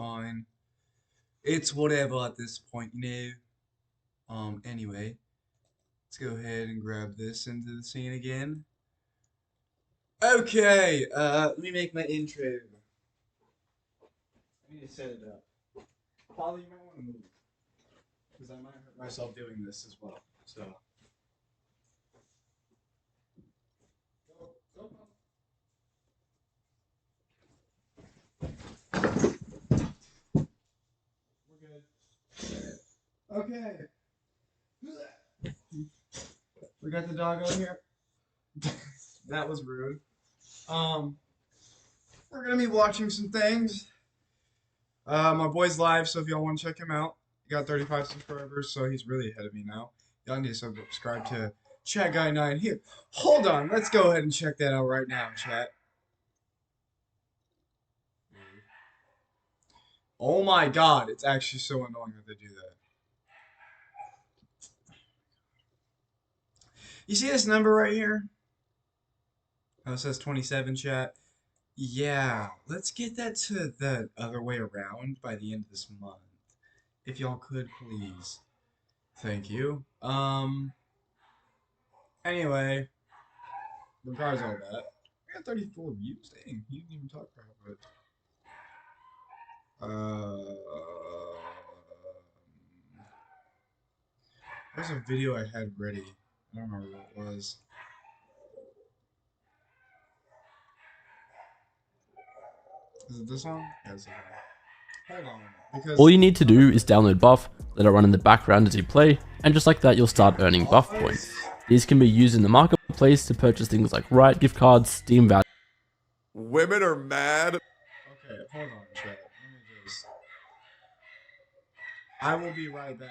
fine. It's whatever at this point, you know. Anyway, let's go ahead and grab this into the scene again. Okay, let me make my intro. I need to set it up. Father, you might want to move, because I might hurt myself doing this as well. So. Go, go, We're good. Okay. We got the dog over here. That was rude. Um, we're gonna be watching some things. My boy's live, so if y'all want to check him out, he got 35 subscribers, so he's really ahead of me now. Y'all need to subscribe to Chat Guy 9 here. Hold on, let's go ahead and check that out right now, chat. Oh my god, it's actually so annoying that they do that. You see this number right here? Oh, it says 27, chat. Yeah, let's get that to the other way around by the end of this month. If y'all could, please. Thank you. Anyway, regards all that. I got 34 views. Dang, you didn't even talk about it. There's a video I had ready. I don't remember what it was. Is it this one? Yeah, it's this one. Hold on. Because All you need to do is download Buff, let it run in the background as you play, and just like that you'll start earning Buff points. These can be used in the marketplace to purchase things like Riot gift cards, Steam vouchers. Women are mad. Okay, hold on, chat. Let me just. I will be right back.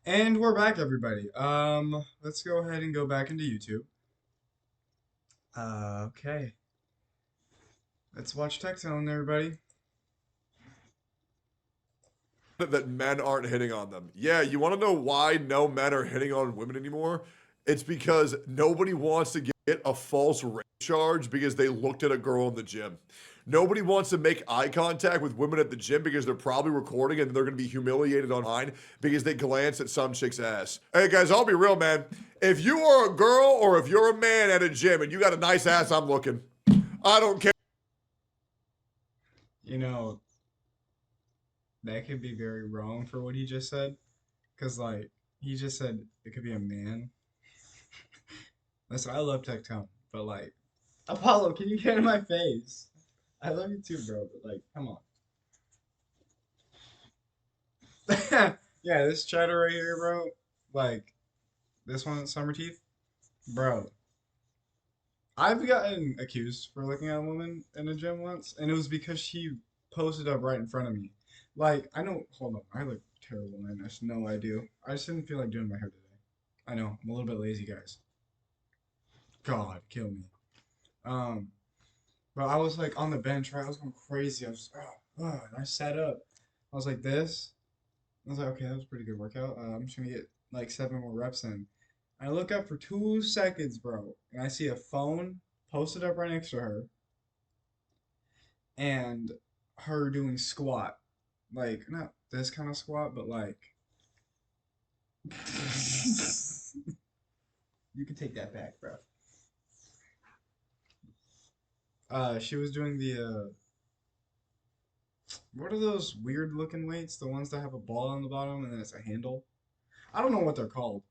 And we're back, everybody. Let's go ahead and go back into YouTube. Okay. Let's watch Tech Zone, everybody. That men aren't hitting on them. Yeah, you want to know why no men are hitting on women anymore? It's because nobody wants to get a false rape charge because they looked at a girl in the gym. Nobody wants to make eye contact with women at the gym because they're probably recording and they're going to be humiliated online because they glanced at some chick's ass. Hey guys, I'll be real, man. If you are a girl or if you're a man at a gym and you got a nice ass, I'm looking. I don't care. You know, that could be very wrong for what he just said. Because, like, he just said it could be a man. Listen, I love Tectone, but, like, Apollo, can you get in my face? I love you too, bro, but, like, come on. Yeah, this chatter right here, bro, like, this one, Summer Teeth, bro. I've gotten accused for looking at a woman in a gym once, and it was because she posted up right in front of me. Like, I know, hold on, I look terrible, man. I just know I do. I just didn't feel like doing my hair today. I know, I'm a little bit lazy, guys. God, kill me. Um, but I was like on the bench, right? I was going crazy. I was, and I sat up. I was like this. I was like, okay, that was a pretty good workout. I'm just gonna get like 7 more reps in. I look up for 2 seconds, bro, and I see a phone posted up right next to her, and her doing squat, like not this kind of squat, but like you can take that back, bro. She was doing the what are those weird looking weights? The ones that have a ball on the bottom and then it's a handle. I don't know what they're called,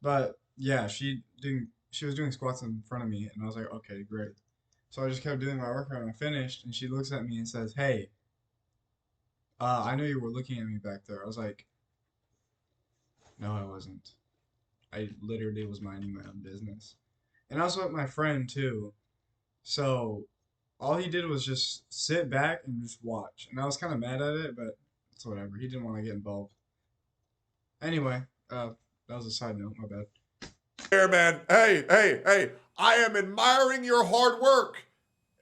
but yeah, she was doing squats in front of me, and I was like, okay, great. So I just kept doing my workout, and I finished, and she looks at me and says, "Hey, I know you were looking at me back there." I was like, "No, I wasn't. I literally was minding my own business." And I was with my friend too, so all he did was just sit back and just watch, and I was kind of mad at it, but it's whatever. He didn't want to get involved. Anyway, that was a side note. My bad. Here, man. Hey. I am admiring your hard work.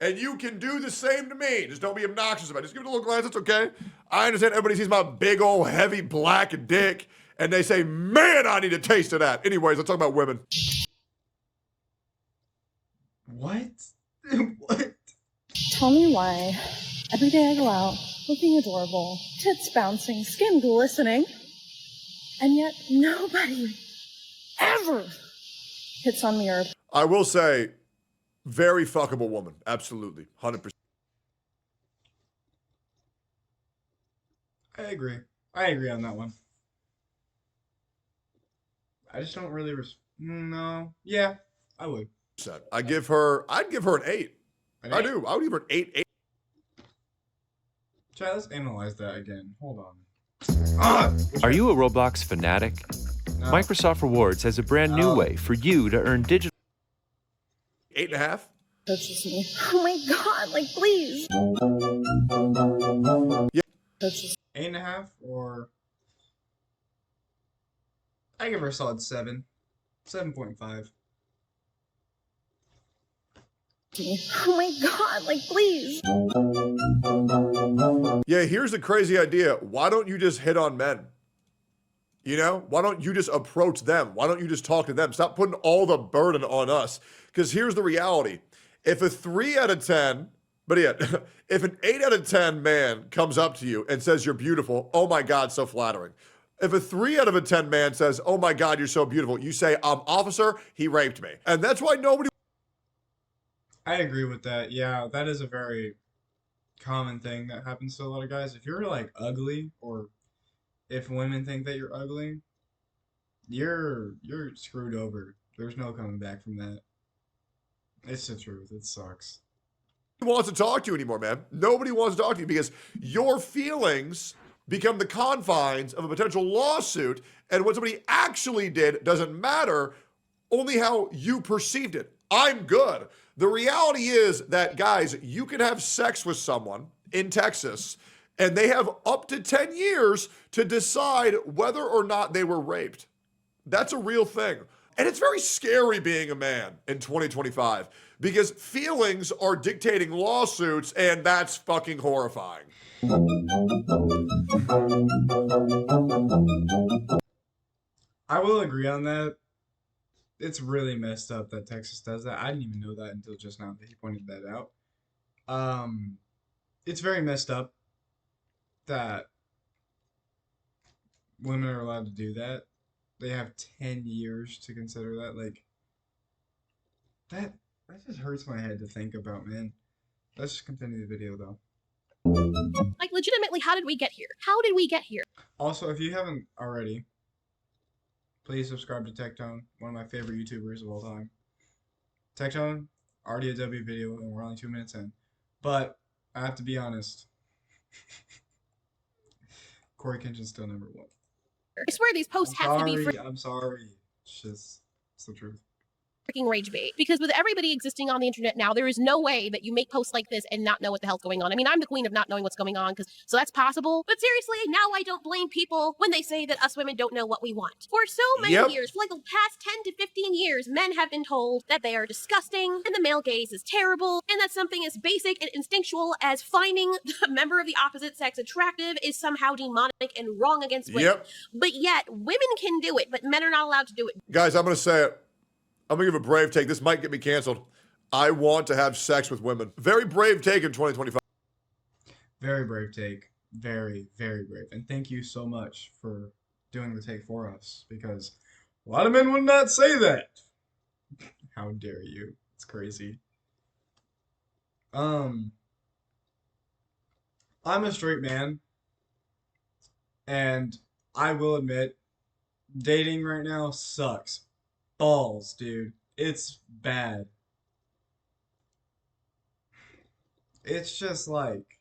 And you can do the same to me. Just don't be obnoxious about it. Just give it a little glance. It's okay. I understand everybody sees my big old heavy black dick and they say, man, I need a taste of that. Anyways, let's talk about women. What? What? Tell me why every day I go out looking adorable, tits bouncing, skin glistening, and yet nobody ever hits on me or I will say, very fuckable woman. Absolutely. 100%. I agree. I agree on that one. I just don't really no. Yeah, I would. I'd give her an 8. An I 8? do. I would give her an 8. Chat, let's analyze that again. Hold on. Are you a Roblox fanatic? No. Microsoft Rewards has a brand new No. way for you to earn digital 8.5. touches me. Oh my god, like please. Yeah. Touches 8.5 or I give her a solid 7. 7.5. me. Oh my god, like please. Yeah, here's the crazy idea. Why don't you just hit on men? You know, why don't you just approach them? Why don't you just talk to them? Stop putting all the burden on us. Because here's the reality. If a 3 out of 10, but yeah, if an 8 out of 10 man comes up to you and says you're beautiful, oh my God, so flattering. If a 3 out of 10 man says, oh my God, you're so beautiful, you say, officer, he raped me. And that's why nobody. I agree with that. Yeah, that is a very common thing that happens to a lot of guys. If you're like ugly, or if women think that you're ugly, you're screwed over. There's no coming back from that. It's the truth. It sucks. wants to talk to you anymore, man. Nobody wants to talk to you because your feelings become the confines of a potential lawsuit, and what somebody actually did doesn't matter, only how you perceived it. I'm good. The reality is that, guys, you can have sex with someone in Texas and they have up to 10 years to decide whether or not they were raped. That's a real thing. And it's very scary being a man in 2025 because feelings are dictating lawsuits, and that's fucking horrifying. I will agree on that. It's really messed up that Texas does that. I didn't even know that until just now that he pointed that out. It's very messed up that women are allowed to do that. They have 10 years to consider that. Like, that just hurts my head to think about, man. Let's just continue the video, though. Like, legitimately, how did we get here? How did we get here? Also, if you haven't already, please subscribe to Tectone, one of my favorite YouTubers of all time. Tectone, already a W video, and we're only 2 minutes in. But I have to be honest. Corey Kenshin's still number one. I swear these posts have to be I'm sorry. It's the truth. freaking rage bait. Because with everybody existing on the internet now, there is no way that you make posts like this and not know what the hell's going on. I mean, I'm the queen of not knowing what's going on, so that's possible. But seriously, now I don't blame people when they say that us women don't know what we want. For so many years, for like the past 10 to 15 years, men have been told that they are disgusting and the male gaze is terrible, and that something as basic and instinctual as finding a member of the opposite sex attractive is somehow demonic and wrong against women. But yet, women can do it, but men are not allowed to do it. Guys, I'm going to say it. I'm going to give a brave take. This might get me canceled. I want to have sex with women. Very brave take in 2025. Very brave take. Very, very brave. And thank you so much for doing the take for us, because a lot of men would not say that. How dare you? It's crazy. I'm a straight man, and I will admit, dating right now sucks. Balls, dude. It's bad. It's just like,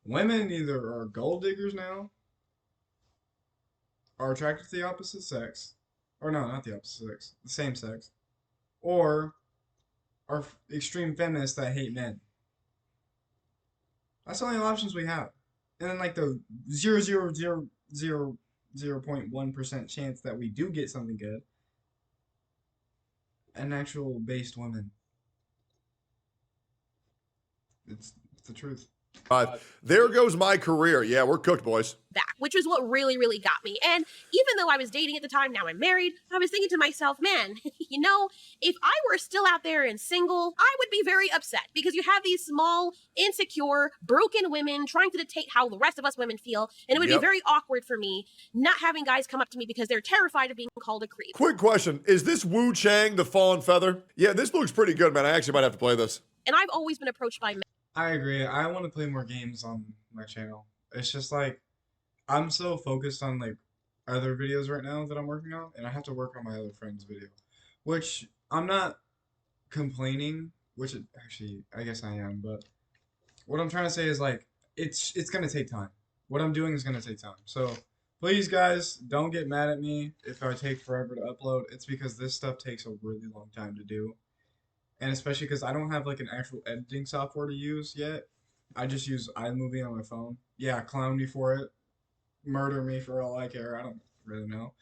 women either are gold diggers now, are attracted to the opposite sex, or no, not the opposite sex, the same sex, or are extreme feminists that hate men. That's the only options we have. And then like the 0.1% chance that we do get something good, an actual based woman. It's the truth. There goes my career. Yeah, we're cooked, boys. Back, which was what really, really got me. And even though I was dating at the time, now I'm married, I was thinking to myself, man, you know, if I were still out there and single, I would be very upset, because you have these small, insecure, broken women trying to dictate how the rest of us women feel, and it would be very awkward for me not having guys come up to me because they're terrified of being called a creep. Quick question. Is this Wu Chang, the Fallen Feather? Yeah, this looks pretty good, man. I actually might have to play this. And I've always been approached by men. I agree. I want to play more games on my channel. It's just like, I'm so focused on like other videos right now that I'm working on, and I have to work on my other friend's video, which I'm not complaining, which actually I guess I am, but what I'm trying to say is like, it's gonna take time. What I'm doing is gonna take time. So please guys, don't get mad at me if I take forever to upload. It's because this stuff takes a really long time to do. And especially because I don't have like an actual editing software to use yet. I just use iMovie on my phone. Yeah, clown me for it. Murder me for all I care. I don't really know.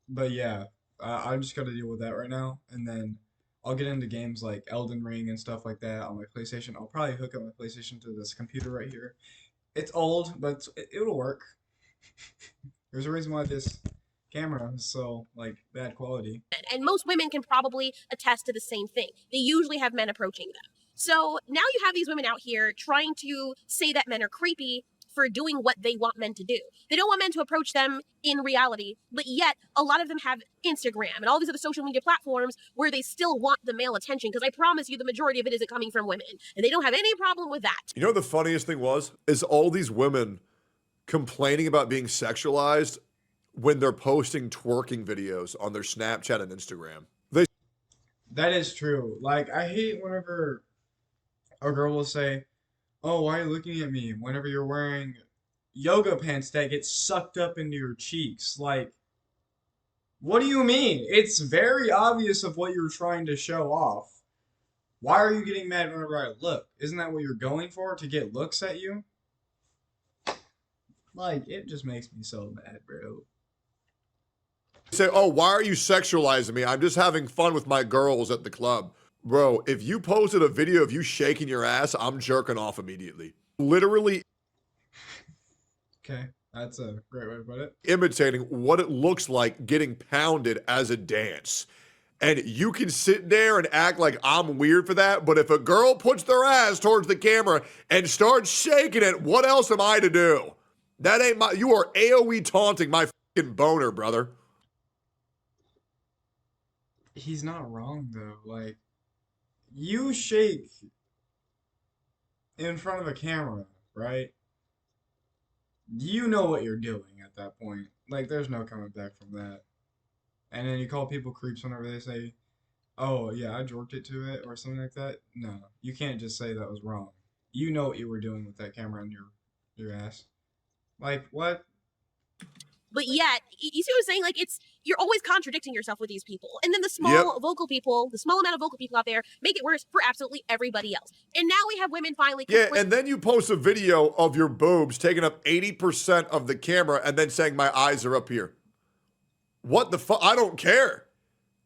But yeah, I'm just gotta deal with that right now. And then I'll get into games like Elden Ring and stuff like that on my PlayStation. I'll probably hook up my PlayStation to this computer right here. It's old, but it'll work. There's a reason why this camera is so like bad quality. And most women can probably attest to the same thing. They usually have men approaching them. So now you have these women out here trying to say that men are creepy for doing what they want men to do. They don't want men to approach them in reality, but yet a lot of them have Instagram and all these other social media platforms where they still want the male attention, because I promise you the majority of it isn't coming from women, and they don't have any problem with that. You know what the funniest thing was? Is all these women complaining about being sexualized when they're posting twerking videos on their Snapchat and Instagram. That is true. Like, I hate whenever a girl will say, "Oh, why are you looking at me?" whenever you're wearing yoga pants that get sucked up into your cheeks. Like, what do you mean? It's very obvious of what you're trying to show off. Why are you getting mad whenever I look? Isn't that what you're going for? To get looks at you? Like, it just makes me so mad, bro. Say, oh, why are you sexualizing me? I'm just having fun with my girls at the club. Bro, if you posted a video of you shaking your ass, I'm jerking off immediately. Literally Okay, that's a great way to put it. imitating what it looks like getting pounded as a dance. And you can sit there and act like I'm weird for that, but if a girl puts their ass towards the camera and starts shaking it, what else am I to do? That ain't my, you are AoE taunting my fucking boner, brother. He's not wrong, though. Like, you shake in front of a camera, right? You know what you're doing at that point. Like, there's no coming back from that. And then you call people creeps whenever they say, oh, yeah, I jorked it to it or something like that. No, you can't just say that was wrong. You know what you were doing with that camera in your ass. Like, what? But yet, you see what I'm saying? Like, you're always contradicting yourself with these people. And then the small vocal people, the small amount of vocal people out there make it worse for absolutely everybody else. And now we have women finally. Yeah, and then you post a video of your boobs taking up 80% of the camera and then saying my eyes are up here. What the fuck? I don't care.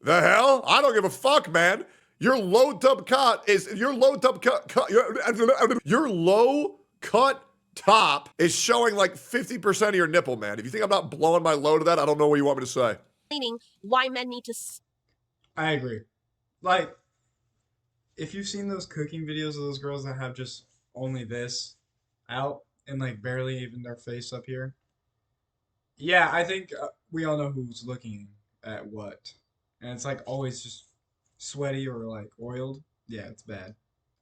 The hell? I don't give a fuck, man. Your low cut is your low cut top is showing like 50% of your nipple, man. If you think I'm not blowing my load of that, I don't know what you want me to say. Explaining why men need to. I agree. Like, if you've seen those cooking videos of those girls that have just only this out and like barely even their face up here, yeah, I think we all know who's looking at what, and it's like always just sweaty or like oiled. Yeah, it's bad.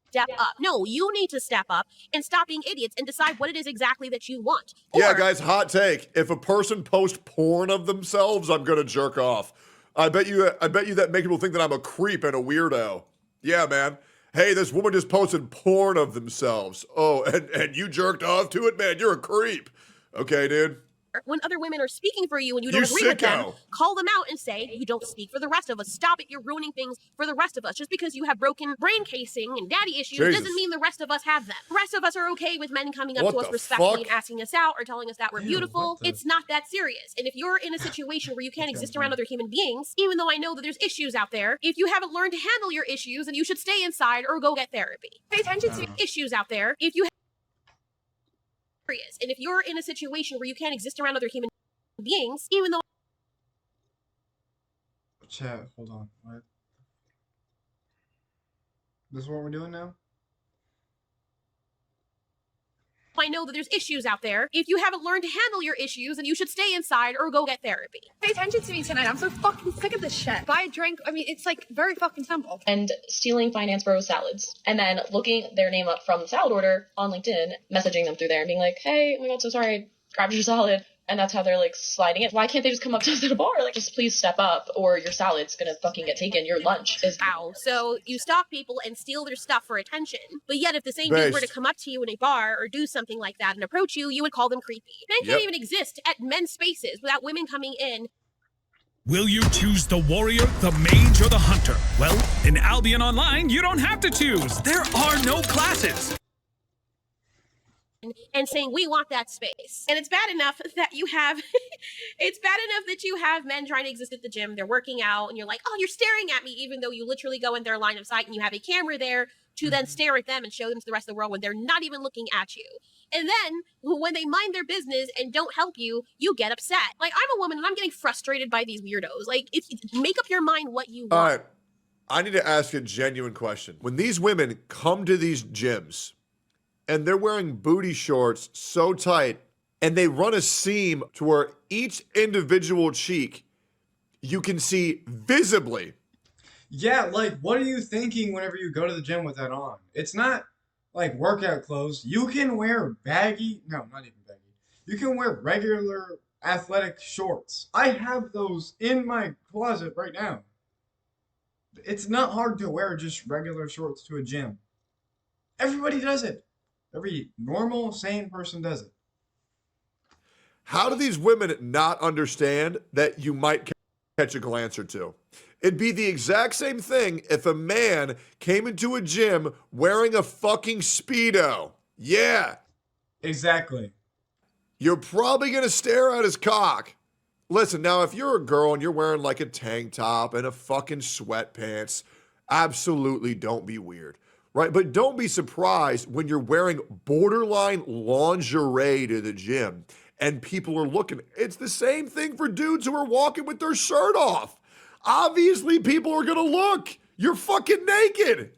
Step up. No, you need to step up and stop being idiots and decide what it is exactly that you want. Yeah, guys, hot take. If a person posts porn of themselves, I'm gonna jerk off. I bet you that make people think that I'm a creep and a weirdo. Yeah, man. Hey, this woman just posted porn of themselves. Oh, and you jerked off to it? Man, you're a creep. Okay, dude. When other women are speaking for you and you don't agree with them, call them out and say, you don't speak for the rest of us. Stop it. You're ruining things for the rest of us. Just because you have broken brain casing and daddy issues doesn't mean the rest of us have them. The rest of us are okay with men coming up to us respectfully and asking us out or telling us that we're beautiful. It's not that serious. And if you're in a situation where you can't exist around other human beings, even though I know that there's issues out there, if you haven't learned to handle your issues, then you should stay inside or go get therapy. Pay attention to issues out there. If you and if you're in a situation where you can't exist around other human beings, even though Chat, hold on. What? This is what we're doing now? I know that there's issues out there. If you haven't learned to handle your issues, then you should stay inside or go get therapy. Pay attention to me tonight. I'm so fucking sick of this shit. Buy a drink. I mean, it's like very fucking simple. And stealing Finance Bros salads. And then looking their name up from the salad order on LinkedIn, messaging them through there and being like, hey, oh my god, so sorry, I grabbed your salad. And that's how they're like sliding it. Why can't they just come up to us at a bar? Like, just please step up or your salad's gonna fucking get taken. Your lunch is. Ow. So you stalk people and steal their stuff for attention. But yet if the same dude were to come up to you in a bar or do something like that and approach you, you would call them creepy. Men can't even exist at men's spaces without women coming in. Will you choose the warrior, the mage, or the hunter? Well, in Albion Online, you don't have to choose. There are no classes. And saying, we want that space. And it's bad enough that you have, it's bad enough that you have men trying to exist at the gym, they're working out, and you're like, oh, you're staring at me, even though you literally go in their line of sight and you have a camera there to then stare at them and show them to the rest of the world when they're not even looking at you. And then, when they mind their business and don't help you, you get upset. Like, I'm a woman and I'm getting frustrated by these weirdos. Like, make up your mind what you want. All right. I need to ask a genuine question. When these women come to these gyms, and they're wearing booty shorts so tight, and they run a seam to where each individual cheek you can see visibly. Yeah, like, what are you thinking whenever you go to the gym with that on? It's not like workout clothes. You can wear baggy, no, not even baggy. You can wear regular athletic shorts. I have those in my closet right now. It's not hard to wear just regular shorts to a gym. Everybody does it. Every normal, sane person does it. How do these women not understand that you might catch a glance or two. It'd be the exact same thing if a man came into a gym wearing a fucking Speedo. Yeah. Exactly. You're probably going to stare at his cock. Listen, now, if you're a girl and you're wearing like a tank top and a fucking sweatpants, absolutely don't be weird, right? But don't be surprised when you're wearing borderline lingerie to the gym and people are looking. It's the same thing for dudes who are walking with their shirt off. Obviously, people are going to look. You're fucking naked.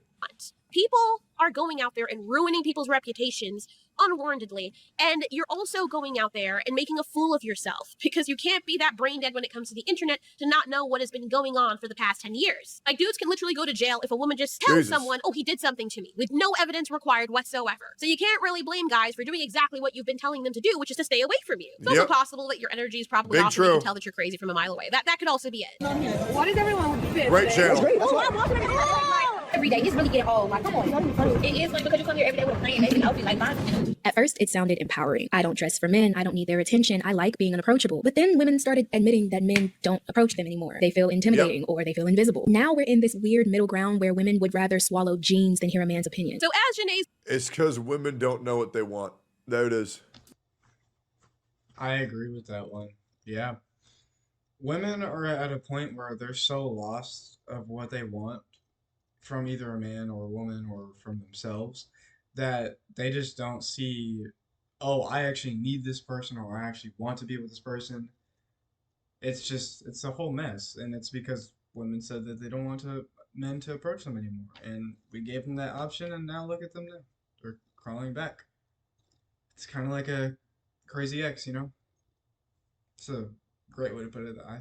People are going out there and ruining people's reputations unwarrantedly. And you're also going out there and making a fool of yourself because you can't be that brain dead when it comes to the internet to not know what has been going on for the past 10 years. Like, dudes can literally go to jail if a woman just tells someone, oh, he did something to me, with no evidence required whatsoever. So you can't really blame guys for doing exactly what you've been telling them to do, which is to stay away from you. It's also possible that your energy is probably off and you can tell that you're crazy from a mile away. That could also be it. What is everyone with this? Great channel. Every day, he's really getting old. Like, come on, it's not funny. It is funny because you come here every day with a plain baby outfit like mine. At first, it sounded empowering. I don't dress for men. I don't need their attention. I like being unapproachable. But then women started admitting that men don't approach them anymore. They feel intimidating or they feel invisible. Now we're in this weird middle ground where women would rather swallow jeans than hear a man's opinion. So as Janae's... It's because women don't know what they want. There it is. I agree with that one. Yeah. Women are at a point where they're so lost of what they want from either a man or a woman or from themselves that they just don't see, oh, I actually need this person or I actually want to be with this person. It's a whole mess. And it's because women said that they don't want men to approach them anymore. And we gave them that option and now look at them now. They're crawling back. It's kind of like a crazy ex, you know? It's a great way to put it. I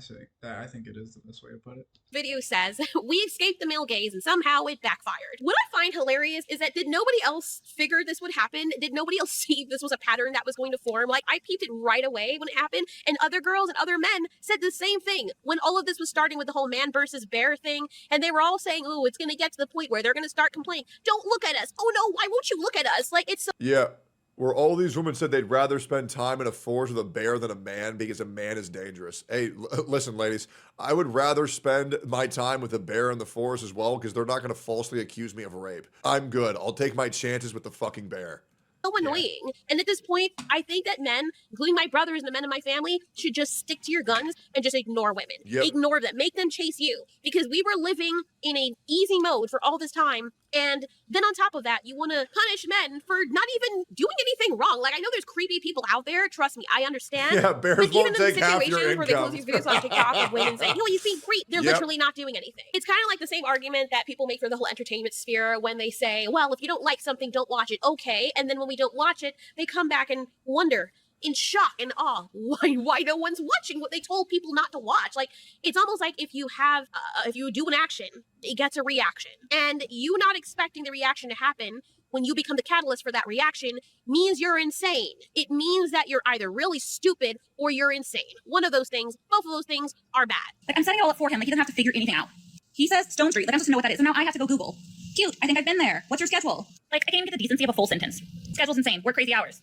think it is the best way to put it. Video says, we escaped the male gaze and somehow it backfired. What I find hilarious is that did nobody else figure this would happen? Did nobody else see this was a pattern that was going to form? Like, I peeped it right away when it happened, and other girls and other men said the same thing when all of this was starting with the whole man versus bear thing, and they were all saying, oh, it's going to get to the point where they're going to start complaining. Don't look at us. Oh no, why won't you look at us? Like, it's so... Yeah. Where all these women said they'd rather spend time in a forest with a bear than a man because a man is dangerous. Hey, listen, ladies, I would rather spend my time with a bear in the forest as well because they're not going to falsely accuse me of rape. I'm good. I'll take my chances with the fucking bear. So annoying. And at this point, I think that men, including my brothers and the men in my family, should just stick to your guns and just ignore women. Yep. Ignore them. Make them chase you. Because we were living in an easy mode for all this time. And then on top of that, you want to punish men for not even doing anything wrong. Like, I know there's creepy people out there. Trust me, I understand. Yeah, bears but won't even take in the half your situations where they income. close these videos on TikTok of women saying, you see creep, they're Yep. literally not doing anything. It's kind of like the same argument that people make for the whole entertainment sphere when they say, well, if you don't like something, don't watch it. Okay. And then when we don't watch it, they come back and wonder in shock and awe why no one's watching what they told people not to watch. Like, it's almost like if you have if you do an action, it gets a reaction, and you not expecting the reaction to happen when you become the catalyst for that reaction means you're insane. It means that you're either really stupid or you're insane. One of those things, both of those things are bad. Like, I'm setting it all up for him. Like, he doesn't have to figure anything out. He says Stone Street. Like, I'm supposed to know what that is. So now I have to go Google. Cute. I think I've been there. What's your schedule? Like, I can't even get the decency of a full sentence. Schedule's insane. Work crazy hours.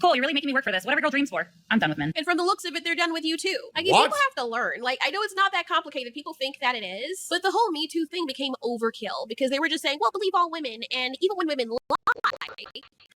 Cool, you're really making me work for this. Whatever girl dreams for. I'm done with men. And from the looks of it, they're done with you too. Like, people have to learn. Like, I know it's not that complicated. People think that it is. But the whole Me Too thing became overkill because they were just saying, well, believe all women. And even when women lie,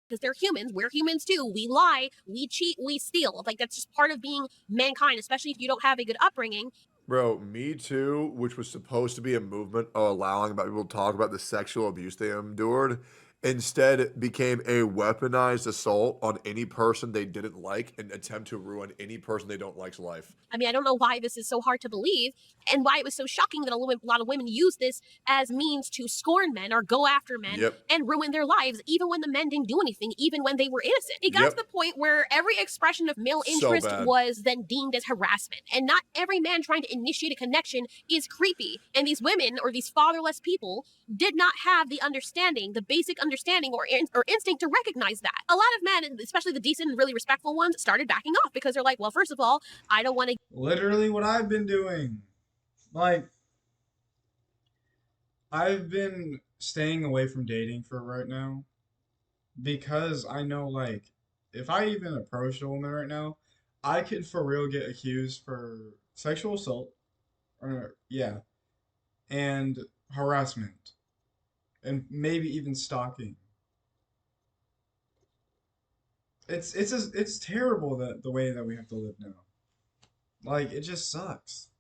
because they're humans, we're humans too. We lie, we cheat, we steal. Like, that's just part of being mankind, especially if you don't have a good upbringing. Bro, Me Too, which was supposed to be a movement of allowing people to talk about the sexual abuse they endured, instead became a weaponized assault on any person they didn't like and attempt to ruin any person they don't like's life. I mean, I don't know why this is so hard to believe and why it was so shocking that a lot of women use this as means to scorn men or go after men and ruin their lives, even when the men didn't do anything, even when they were innocent. It got to the point where every expression of male interest was then deemed as harassment. And not every man trying to initiate a connection is creepy. And these women or these fatherless people did not have the understanding, the basic understanding or instinct to recognize that. A lot of men, especially the decent and really respectful ones, started backing off because they're like, well, first of all, I don't want to... Literally what I've been doing. Like, I've been staying away from dating for right now because I know, like, if I even approached a woman right now, I could for real get accused for sexual assault Yeah, and harassment, and maybe even stalking. It's terrible that the way that we have to live now. Like, it just sucks.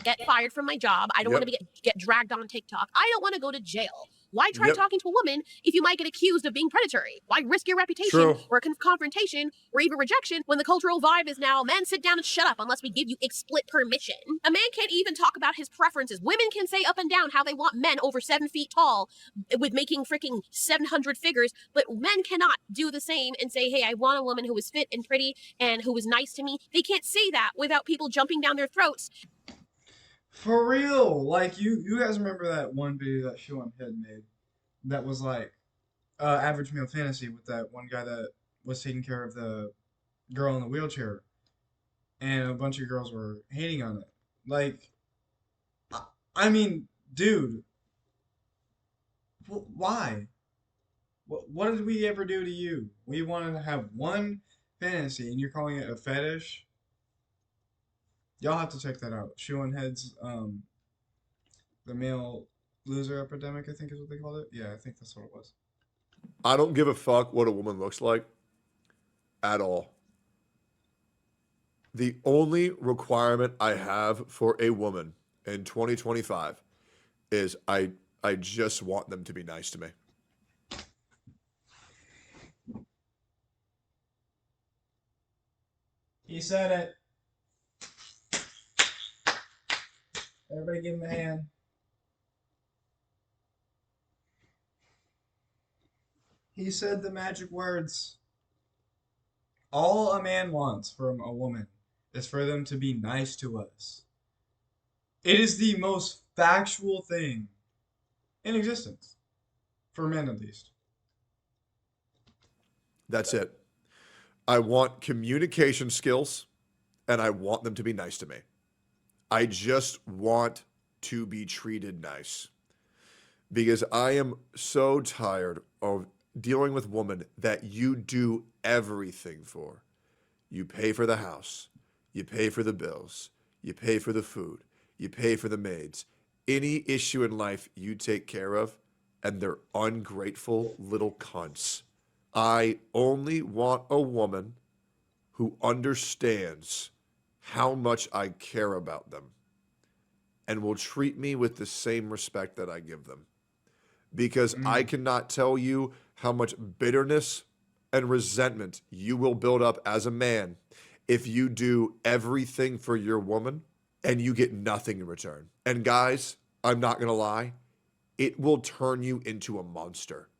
Get fired from my job. I don't want to get dragged on TikTok. I don't want to go to jail. Why try talking to a woman if you might get accused of being predatory? Why risk your reputation or a confrontation or even rejection when the cultural vibe is now men sit down and shut up unless we give you explicit permission? A man can't even talk about his preferences. Women can say up and down how they want men over 7 feet tall with making freaking 700 figures, but men cannot do the same and say, hey, I want a woman who is fit and pretty and who is nice to me. They can't say that without people jumping down their throats. For real, like you guys remember that one video that Sean had made that was like average male fantasy with that one guy that was taking care of the girl in the wheelchair, and a bunch of girls were hating on it. Like, I mean, dude, why? What did we ever do to you? We wanted to have one fantasy, and you're calling it a fetish? Y'all have to check that out. Sean Head's the male loser epidemic, I think is what they called it. Yeah, I think that's what it was. I don't give a fuck what a woman looks like at all. The only requirement I have for a woman in 2025 is I just want them to be nice to me. He said it. Everybody give him a hand. He said the magic words. All a man wants from a woman is for them to be nice to us. It is the most factual thing in existence. For men, at least. That's it. I want communication skills, and I want them to be nice to me. I just want to be treated nice. Because I am so tired of dealing with women that you do everything for. You pay for the house. You pay for the bills. You pay for the food. You pay for the maids. Any issue in life you take care of, and they're ungrateful little cunts. I only want a woman who understands how much I care about them and will treat me with the same respect that I give them. Because I cannot tell you how much bitterness and resentment you will build up as a man if you do everything for your woman and you get nothing in return. And guys, I'm not going to lie, it will turn you into a monster.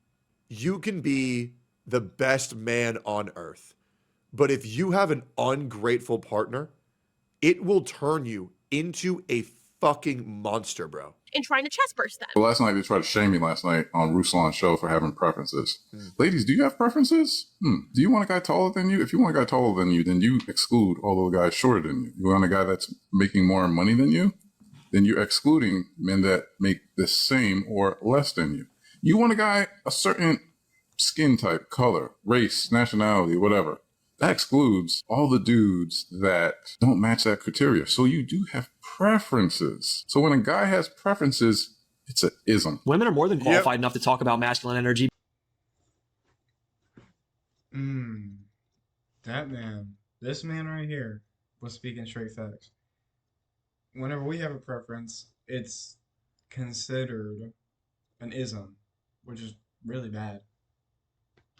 You can be the best man on earth, but if you have an ungrateful partner, it will turn you into a fucking monster, bro. And trying to chest burst them. Well, last night they tried to shame me last night on Ruslan's show for having preferences. Ladies, do you have preferences? Do you want a guy taller than you? If you want a guy taller than you, then you exclude all the guys shorter than you. You want a guy that's making more money than you? Then you're excluding men that make the same or less than you. You want a guy a certain skin type, color, race, nationality, whatever. That excludes all the dudes that don't match that criteria. So you do have preferences. So when a guy has preferences, it's an ism. Women are more than qualified enough to talk about masculine energy. That man, this man right here, was speaking straight facts. Whenever we have a preference, it's considered an ism, which is really bad.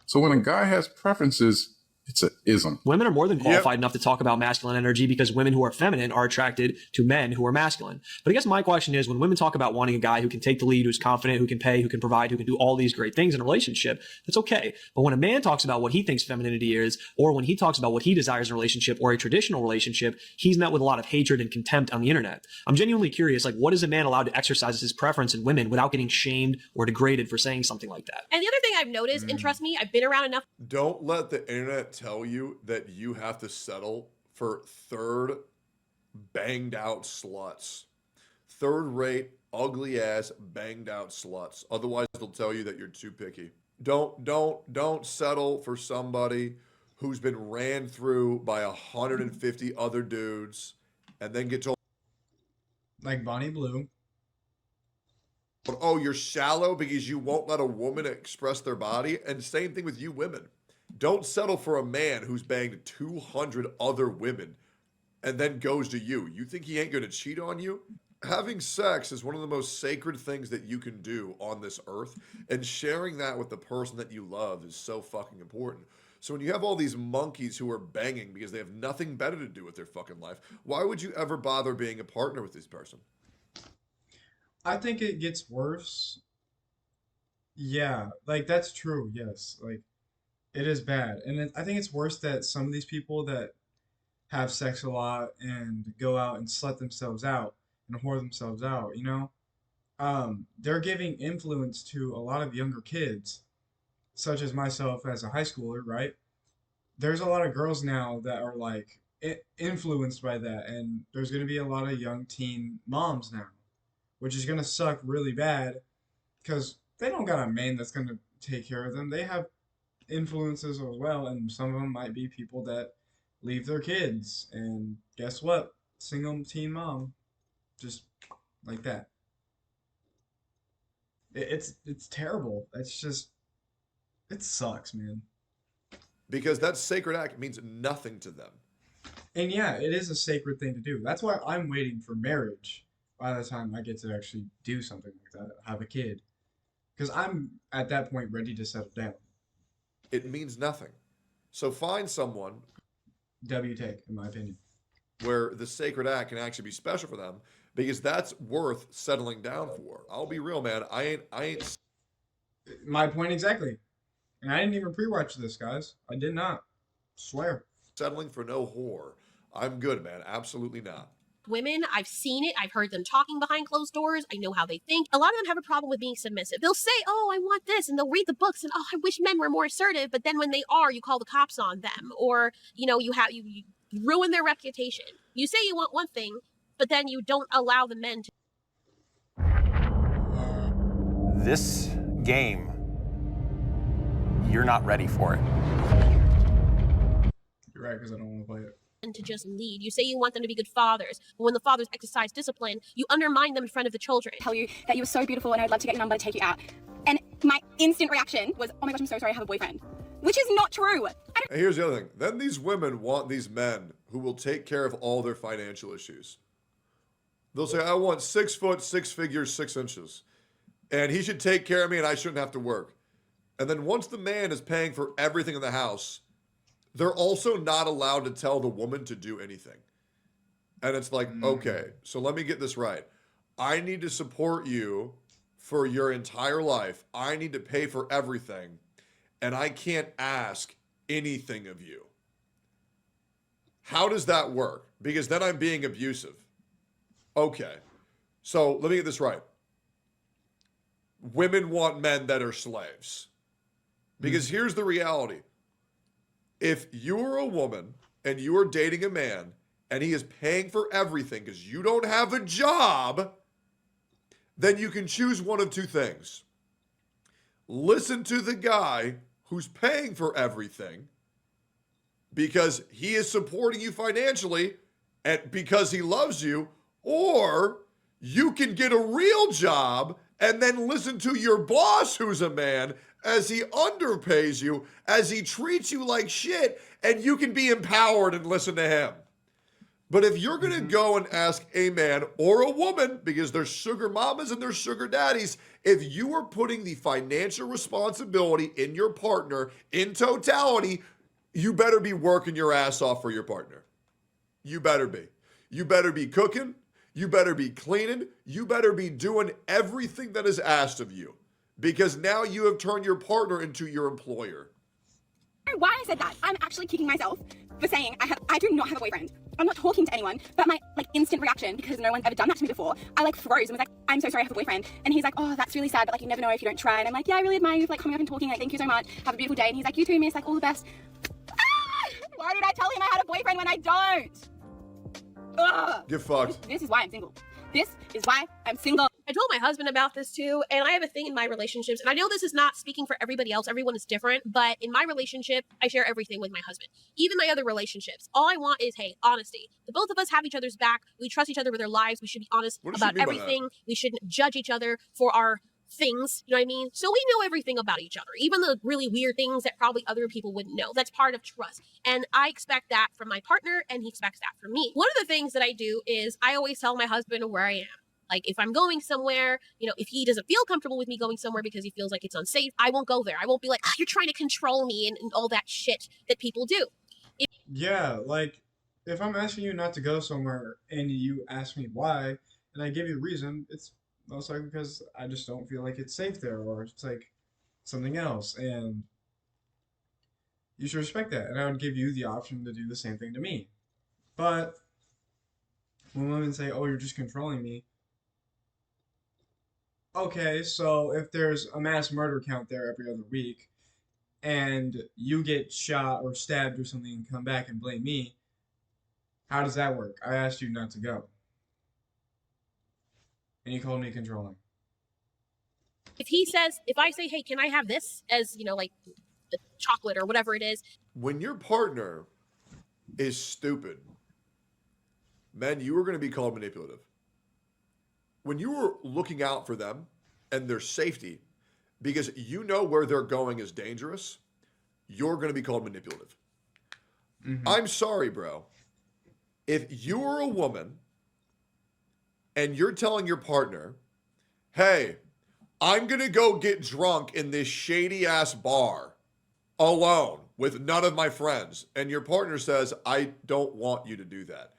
So when a guy has preferences, it's an ism. Women are more than qualified enough to talk about masculine energy because women who are feminine are attracted to men who are masculine. But I guess my question is, when women talk about wanting a guy who can take the lead, who's confident, who can pay, who can provide, who can do all these great things in a relationship, that's okay. But when a man talks about what he thinks femininity is, or when he talks about what he desires in a relationship or a traditional relationship, he's met with a lot of hatred and contempt on the internet. I'm genuinely curious, like, what is a man allowed to exercise his preference in women without getting shamed or degraded for saying something like that? And the other thing I've noticed, and trust me, I've been around enough. Don't let the internet tell you that you have to settle for third banged out sluts. Third rate, ugly ass, banged out sluts. Otherwise they'll tell you that you're too picky. Don't settle for somebody who's been ran through by 150 other dudes and then get told like Bonnie Blue. But, oh, you're shallow because you won't let a woman express their body? And same thing with you women. Don't settle for a man who's banged 200 other women and then goes to you. You think he ain't going to cheat on you? Having sex is one of the most sacred things that you can do on this earth, and sharing that with the person that you love is so fucking important. So when you have all these monkeys who are banging because they have nothing better to do with their fucking life, why would you ever bother being a partner with this person? I think it gets worse. Yeah, like that's true. Yes, like it is bad, and I think it's worse that some of these people that have sex a lot and go out and slut themselves out and whore themselves out, you know, they're giving influence to a lot of younger kids, such as myself as a high schooler, right? There's a lot of girls now that are like influenced by that, and there's going to be a lot of young teen moms now, which is going to suck really bad because they don't got a man that's going to take care of them. They have influences as well, and some of them might be people that leave their kids, and guess what? Single teen mom, just like that. It's terrible. It's just, it sucks, man. Because that sacred act means nothing to them. And yeah, it is a sacred thing to do. That's why I'm waiting for marriage by the time I get to actually do something like that, have a kid. Because I'm at that point ready to settle down. It means nothing. So find someone W take, in my opinion, where the sacred act can actually be special for them, because that's worth settling down for. I'll be real, man. I ain't. My point exactly. And I didn't even pre-watch this, guys. I did not. Swear. Settling for no whore. I'm good, man. Absolutely not. Women, I've seen it. I've heard them talking behind closed doors. I know how they think. A lot of them have a problem with being submissive. They'll say, oh, I want this. And they'll read the books and, oh, I wish men were more assertive. But then when they are, you call the cops on them. Or, you know, you ruin their reputation. You say you want one thing, but then you don't allow the men to. This game, you're not ready for it. You're right, because I don't want to play it. To just lead. You say you want them to be good fathers, but when the fathers exercise discipline, you undermine them in front of the children. Tell you that you were so beautiful and I'd love to get your number to take you out. And my instant reaction was, oh my gosh, I'm so sorry, I have a boyfriend. Which is not true. And here's the other thing. Then these women want these men who will take care of all their financial issues. They'll say, I want 6 foot, 6 figures, 6 inches. And he should take care of me and I shouldn't have to work. And then once the man is paying for everything in the house, they're also not allowed to tell the woman to do anything. And it's like, okay, so let me get this right. I need to support you for your entire life. I need to pay for everything. And I can't ask anything of you. How does that work? Because then I'm being abusive. Okay, so let me get this right. Women want men that are slaves. Because here's the reality. If you're a woman and you are dating a man and he is paying for everything because you don't have a job, then you can choose one of two things. Listen to the guy who's paying for everything because he is supporting you financially and because he loves you, or you can get a real job and then listen to your boss who's a man as he underpays you, as he treats you like shit, and you can be empowered and listen to him. But if you're going to go and ask a man or a woman, because there's sugar mamas and there's sugar daddies, if you are putting the financial responsibility in your partner in totality, you better be working your ass off for your partner. You better be. You better be cooking. You better be cleaning. You better be doing everything that is asked of you. Because now you have turned your partner into your employer. Why I said that? I'm actually kicking myself for saying I do not have a boyfriend. I'm not talking to anyone, but my instant reaction, because no one's ever done that to me before, I froze and was like, I'm so sorry, I have a boyfriend. And he's like, oh, that's really sad, but you never know if you don't try. And I'm like, yeah, I really admire you for coming up and talking, thank you so much, have a beautiful day. And he's like, you too, miss, all the best. Why did I tell him I had a boyfriend when I don't? Ugh. Get fucked. This is why I'm single. This is why I'm single. I told my husband about this too, and I have a thing in my relationships, and I know this is not speaking for everybody else, everyone is different, but in my relationship, I share everything with my husband. Even my other relationships. All I want is, hey, honesty. The both of us have each other's back, we trust each other with our lives, we should be honest What does she about mean by that? everything, we shouldn't judge each other for our things, you know what I mean? So we know everything about each other, even the really weird things that probably other people wouldn't know. That's part of trust. And I expect that from my partner, and he expects that from me. One of the things that I do is I always tell my husband where I am. Like if I'm going somewhere, you know, if he doesn't feel comfortable with me going somewhere because he feels like it's unsafe, I won't go there. I won't be like, you're trying to control me and all that shit that people do. Yeah, like if I'm asking you not to go somewhere and you ask me why, and I give you a reason, it's most likely because I just don't feel like it's safe there, or it's like something else, and you should respect that. And I would give you the option to do the same thing to me. But when women say, "Oh, you're just controlling me," okay, so if there's a mass murder count there every other week, and you get shot or stabbed or something and come back and blame me, how does that work? I asked you not to go. And you called me controlling. If he says, if I say, hey, can I have this as, you know, like the chocolate or whatever it is, When your partner is stupid, men, you are going to be called manipulative. When you are looking out for them and their safety, because you know where they're going is dangerous, you're going to be called manipulative. I'm sorry, bro. If you're a woman and you're telling your partner, hey, I'm going to go get drunk in this shady ass bar alone with none of my friends, and your partner says, I don't want you to do that.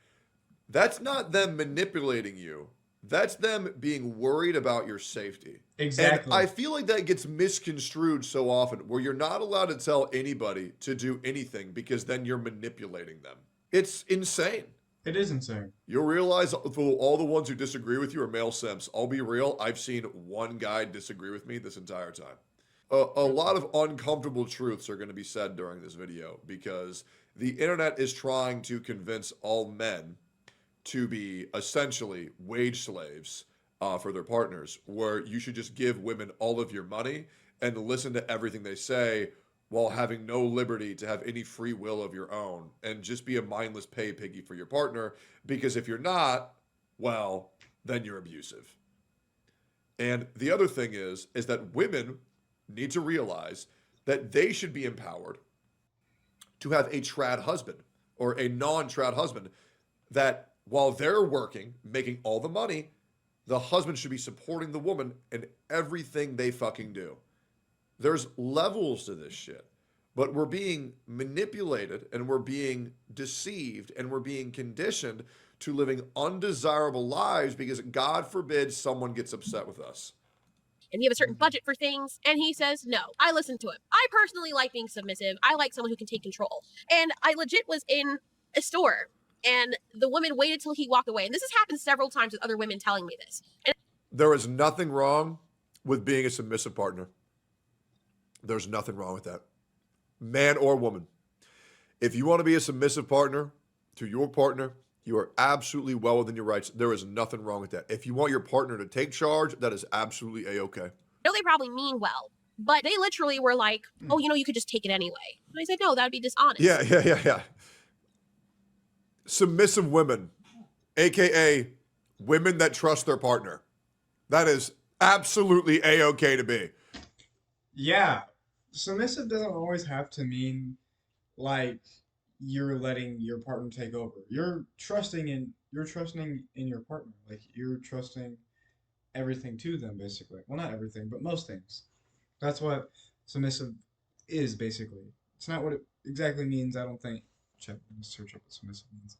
That's not them manipulating you. That's them being worried about your safety. Exactly. And I feel like that gets misconstrued so often, where you're not allowed to tell anybody to do anything because then you're manipulating them. It's insane. It is insane. You'll realize all the ones who disagree with you are male simps. I'll be real. I've seen one guy disagree with me this entire time. A lot of uncomfortable truths are going to be said during this video because the internet is trying to convince all men to be essentially wage slaves for their partners, where you should just give women all of your money and listen to everything they say while having no liberty to have any free will of your own, and just be a mindless pay piggy for your partner, because if you're not, well, then you're abusive. And the other thing is that women need to realize that they should be empowered to have a trad husband or a non-trad husband, that while they're working, making all the money, the husband should be supporting the woman in everything they fucking do. There's levels to this shit, but we're being manipulated and we're being deceived and we're being conditioned to living undesirable lives because God forbid someone gets upset with us. and you have a certain budget for things, and he says no. I listen to him. I personally like being submissive. I like someone who can take control. And I legit was in a store, and the woman waited till he walked away. And this has happened several times with other women telling me this. And There is nothing wrong with being a submissive partner. There's nothing wrong with that. Man or woman. If you want to be a submissive partner to your partner, you are absolutely well within your rights. There is nothing wrong with that. If you want your partner to take charge, that is absolutely A-okay. I know they probably mean well, but they literally were like, oh, you know, you could just take it anyway. And I said, no, that would be dishonest. Yeah. Submissive women, AKA women that trust their partner. That is absolutely A-okay to be. Yeah. Submissive doesn't always have to mean like you're letting your partner take over. You're trusting in your partner. Like you're trusting everything to them, basically. Well, not everything, but most things. That's what submissive is, basically. It's not what it exactly means, I don't think. Check, let's search up what submissive means.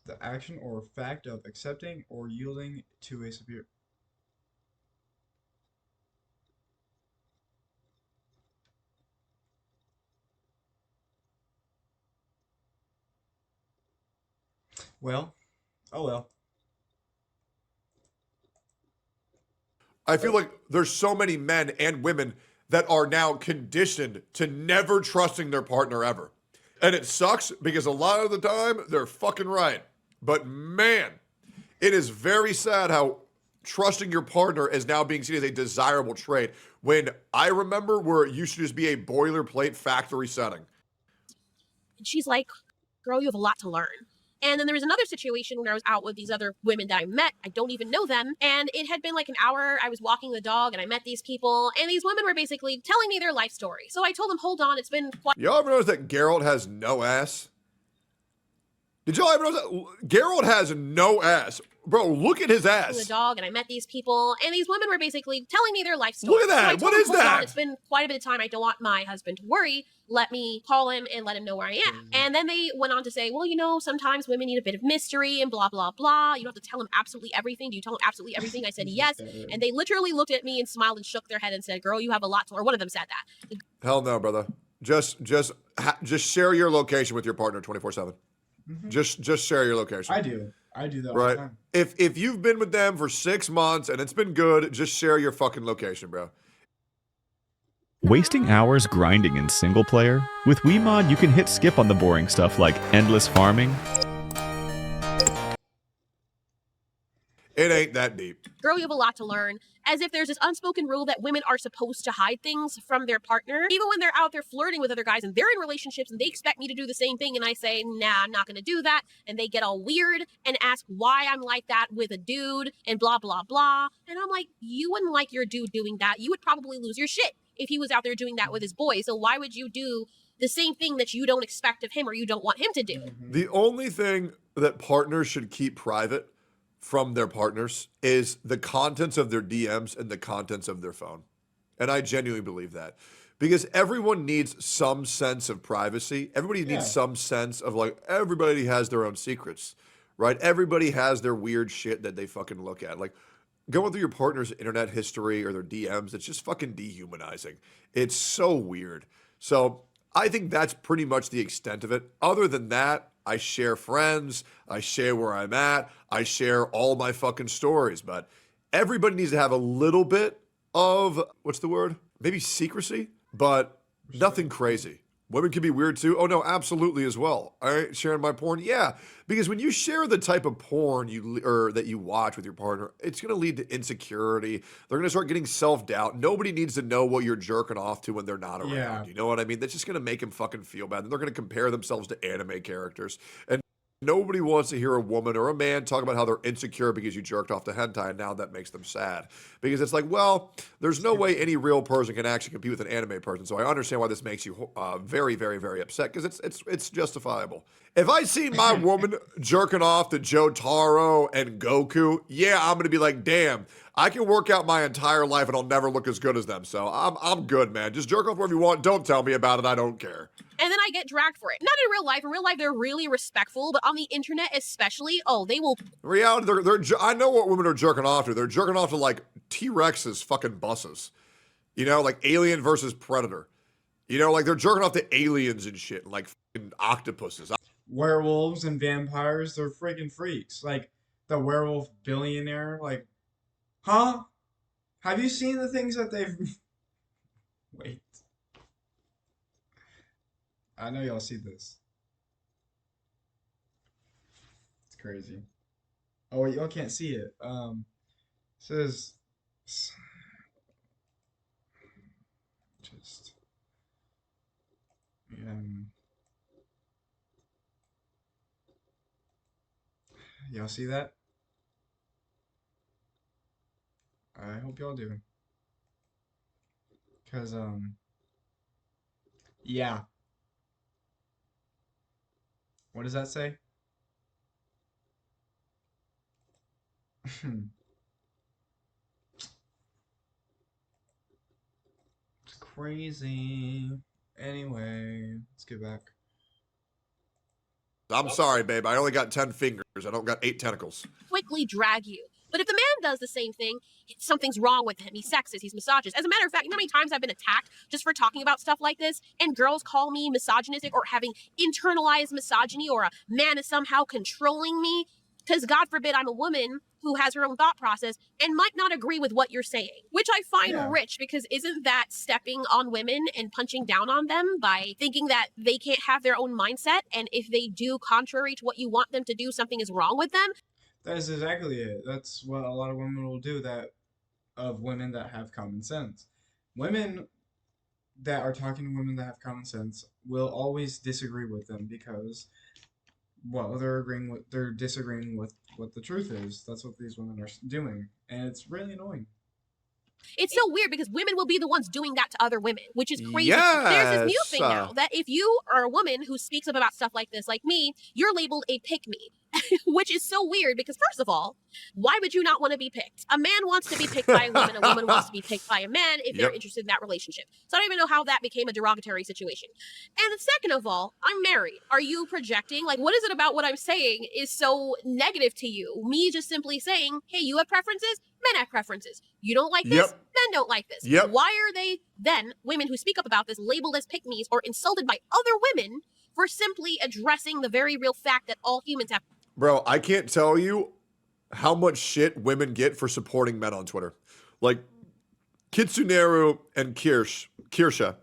The action or fact of accepting or yielding to a superior. Well, oh well. I feel like there's so many men and women that are now conditioned to never trusting their partner ever. And it sucks because a lot of the time they're fucking right. But man, it is very sad how trusting your partner is now being seen as a desirable trait when I remember where it used to just be a boilerplate factory setting. And she's like, girl, you have a lot to learn. And then there was another situation where I was out with these other women that I met. I don't even know them. And it had been like an hour. I was walking the dog and I met these people. And these women were basically telling me their life story. So I told them, hold on, it's been quite... Y'all ever notice that Geralt has no ass? Did y'all ever notice that? Geralt has no ass. Bro, look at his ass. The dog, and I met these people, and these women were basically telling me their life story. Look at that. So I told What them, is hold that? on, it's been quite a bit of time. I don't want my husband to worry. Let me call him and let him know where I am. And then they went on to say, well, you know, sometimes women need a bit of mystery and blah, blah, blah. You don't have to tell him absolutely everything. Do you tell him absolutely everything? I said, yes. And they literally looked at me and smiled and shook their head and said, girl, you have a lot to learn. One of them said that. Hell no, brother. Just share your location with your partner 24/7. Just share your location. I do that all the Right. time. If you've been with them for 6 months and it's been good, just share your fucking location, bro. Wasting hours grinding in single player? With WeMod, you can hit skip on the boring stuff like endless farming. It ain't that deep. Girl, you have a lot to learn. As if there's this unspoken rule that women are supposed to hide things from their partner. Even when they're out there flirting with other guys and they're in relationships and they expect me to do the same thing and I say, nah, I'm not going to do that. And they get all weird and ask why I'm like that with a dude and blah, blah, blah. And I'm like, you wouldn't like your dude doing that. You would probably lose your shit if he was out there doing that with his boys. So why would you do the same thing that you don't expect of him or you don't want him to do? The only thing that partners should keep private from their partners is the contents of their DMs and the contents of their phone. And I genuinely believe that. Because everyone needs some sense of privacy. Everybody needs some sense of like, everybody has their own secrets, right? Everybody has their weird shit that they fucking look at. Like, going through your partner's internet history or their DMs, it's just fucking dehumanizing. It's so weird. So I think that's pretty much the extent of it. Other than that, I share friends, I share where I'm at, I share all my fucking stories, but everybody needs to have a little bit of, what's the word? Maybe secrecy, but nothing crazy. Women can be weird too. Oh no, absolutely as well. All right, sharing my porn, yeah, because when you share the type of porn that you watch with your partner, it's gonna lead to insecurity. They're gonna start getting self-doubt. Nobody needs to know what you're jerking off to when they're not around. Yeah. You know what I mean? That's just gonna make them fucking feel bad. And they're gonna compare themselves to anime characters. And nobody wants to hear a woman or a man talk about how they're insecure because you jerked off to hentai, and now that makes them sad. Because it's like, well, there's no way any real person can actually compete with an anime person. So I understand why this makes you very, very, very upset, because it's justifiable. If I see my woman jerking off to Jotaro and Goku, yeah, I'm gonna be like, damn, I can work out my entire life and I'll never look as good as them. So I'm good, man. Just jerk off wherever you want. Don't tell me about it. I don't care. And then I get dragged for it. Not in real life. In real life, they're really respectful, but on the internet especially, oh, they will... In reality, I know what women are jerking off to. They're jerking off to, like, T-Rex's fucking buses. You know, like Alien versus Predator. You know, like, they're jerking off to aliens and shit, and, like, fucking octopuses. Werewolves and vampires, they're freaking freaks. Like, the werewolf billionaire, like, huh? Have you seen the things that they've... Wait. I know y'all see this. It's crazy. Oh wait, y'all can't see it. It says just y'all see that? I hope y'all do. 'Cause yeah. What does that say? It's crazy. Anyway, let's get back. I'm sorry, babe. I only got 10 fingers. I don't got 8 tentacles. quickly drag you. But if the man does the same thing, something's wrong with him. He's sexist. He's misogynist. As a matter of fact, you know how many times I've been attacked just for talking about stuff like this? And girls call me misogynistic or having internalized misogyny, or a man is somehow controlling me. Because God forbid I'm a woman who has her own thought process and might not agree with what you're saying, which I find Yeah. rich, because isn't that stepping on women and punching down on them by thinking that they can't have their own mindset, and if they do contrary to what you want them to do, something is wrong with them? That is exactly it. That's what a lot of women will do, that of women that have common sense. Women that are talking to women that have common sense will always disagree with them because, well, they're disagreeing with what the truth is. That's what these women are doing, and it's really annoying. It's so weird because women will be the ones doing that to other women, which is crazy. There's this new Yes. thing now that if you are a woman who speaks up about stuff like this, like me, you're labeled a pick-me, which is so weird because, first of all, why would you not want to be picked? A man wants to be picked by a woman wants to be picked by a man if they're Yep. interested in that relationship. So I don't even know how that became a derogatory situation. And second of all, I'm married. Are you projecting? Like, what is it about what I'm saying is so negative to you? Me just simply saying, hey, you have preferences? Men have preferences. You don't like this? Yep. Men don't like this. Yep. Why are they then, women who speak up about this, labeled as pick-me's or insulted by other women for simply addressing the very real fact that all humans have? Bro, I can't tell you how much shit women get for supporting men on Twitter. Like, Kitsuneru and Kirsha